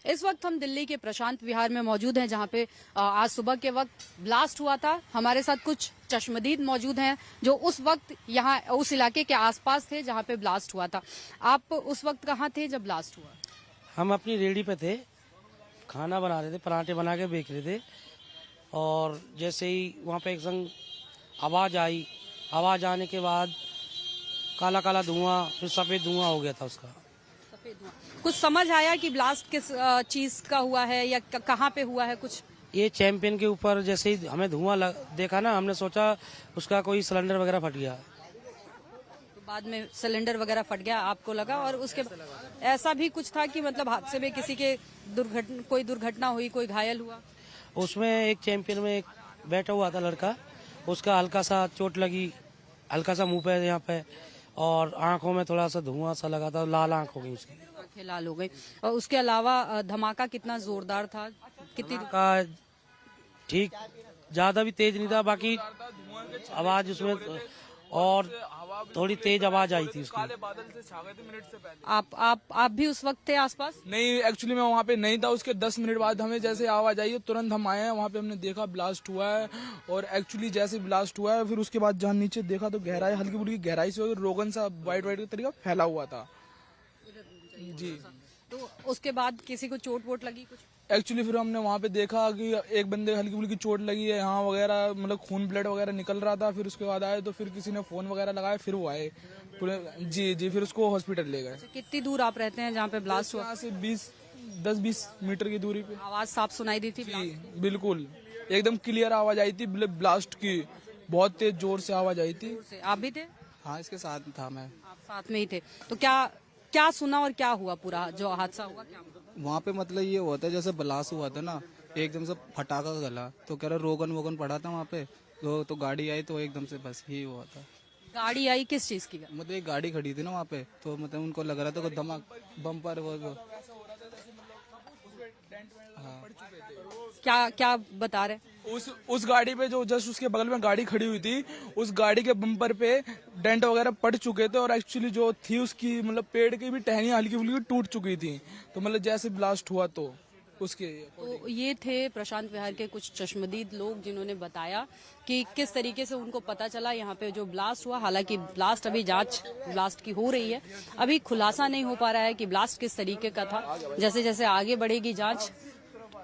इस वक्त हम दिल्ली के प्रशांत विहार में मौजूद हैं, जहां पे आज सुबह के वक्त ब्लास्ट हुआ था। हमारे साथ कुछ चश्मदीद मौजूद हैं जो उस वक्त यहाँ उस इलाके के आसपास थे जहां पे ब्लास्ट हुआ था। आप उस वक्त कहाँ थे जब ब्लास्ट हुआ? हम अपनी रेहड़ी पे थे, खाना बना रहे थे, पराठे बना के बेच रहे थे और जैसे ही वहाँ पे एक संग आवाज़ आई। आवाज़ आने के बाद काला काला धुआं, फिर सफ़ेद धुआं हो गया था उसका। सफेद धुआं। कुछ समझ आया कि ब्लास्ट किस चीज का हुआ है या कहाँ पे हुआ है कुछ? ये चैंपियन के ऊपर जैसे ही हमें धुआं देखा ना, हमने सोचा उसका कोई सिलेंडर वगैरह फट गया। तो बाद में सिलेंडर वगैरह फट गया आपको लगा, और उसके ऐसा भी कुछ था कि मतलब हादसे में किसी के कोई दुर्घटना हुई, कोई घायल हुआ? उसमें एक चैंपियन में एक बैठा हुआ था लड़का, उसका हल्का सा चोट लगी, हल्का सा मुंह पे यहाँ पे, और आंखों में थोड़ा सा धुआं सा लगा था, लाल आंख हो गई उसकी, आंखें लाल हो गई। और उसके अलावा धमाका कितना जोरदार था? कितनी का ठीक ज्यादा भी तेज नहीं था, बाकी आवाज उसमें और थोड़ी तेज आवाज आई थी उसकी। काले बादल से छा गए थे मिनट से पहले। आप भी उस वक्त थे आसपास? नहीं, एक्चुअली मैं वहाँ पे नहीं था। उसके 10 मिनट बाद हमें जैसे आवाज आई, तुरंत हम आए हैं वहाँ पे। हमने देखा ब्लास्ट हुआ है, और एक्चुअली जैसे ब्लास्ट हुआ है फिर उसके बाद जहाँ नीचे देखा तो गहराई, हल्की फुल्की गहराई से रोगन सा वाइट वाइट का तरीका फैला हुआ था जी। तो उसके बाद किसी को चोट वोट लगी कुछ? एक्चुअली फिर हमने वहाँ पे देखा कि एक बंदे हल्की फुल्की चोट लगी है यहाँ वगैरह, मतलब खून ब्लड वगैरह निकल रहा था। फिर उसके बाद आए तो फिर किसी ने फोन वगैरह लगाया, फिर वो आए पूरे जी। फिर उसको हॉस्पिटल ले गए। कितनी दूर आप रहते हैं जहाँ पे ब्लास्ट हुआ? यहाँ से 10-20 मीटर की दूरी पे। आवाज साफ सुनाई दी थी? जी बिल्कुल, एकदम क्लियर आवाज आई थी ब्लास्ट की, बहुत तेज जोर से आवाज आई थी। आप भी थे? हाँ, इसके साथ था मैं। आप साथ में ही थे। तो क्या सुना और क्या हुआ? पूरा जो हादसा हुआ क्या हुआ? वहाँ पे मतलब ये हुआ था, जैसे ब्लास्ट हुआ था ना, एकदम से फटाका गला, तो कह रहा रोगन वोगन पड़ा था वहाँ पे, तो गाड़ी आई तो एकदम से बस ही हुआ था। गाड़ी आई किस चीज की? मतलब एक गाड़ी खड़ी थी ना वहाँ पे, तो मतलब उनको लग रहा था कोई धमाक बम्पर वो। क्या बता रहे? उस गाड़ी पे जो जस्ट उसके बगल में गाड़ी खड़ी हुई थी, उस गाड़ी के बम्पर पे डेंट वगैरह पड़ चुके थे, और एक्चुअली जो थी उसकी मतलब पेड़ की भी टहनियां हल्की फुल्की टूट चुकी थी। तो मतलब जैसे ब्लास्ट हुआ तो उसके तो ये थे प्रशांत विहार के कुछ चश्मदीद लोग जिन्होंने बताया कि किस तरीके से उनको पता चला यहाँ पे जो ब्लास्ट हुआ। हालांकि ब्लास्ट अभी जांच ब्लास्ट की हो रही है, अभी खुलासा नहीं हो पा रहा है कि ब्लास्ट किस तरीके का था। जैसे जैसे आगे बढ़ेगी जांच,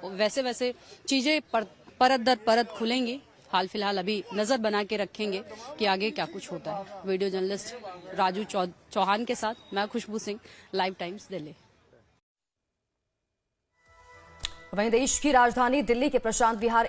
वैसे वैसे चीजें परत दर परत खुलेंगी। हाल फिलहाल अभी नजर बना के रखेंगे कि आगे क्या कुछ होता है। वीडियो जर्नलिस्ट राजू चौहान के साथ मैं खुशबू सिंह, लाइव टाइम्स दिल्ली। वहीं देश की राजधानी दिल्ली के प्रशांत विहार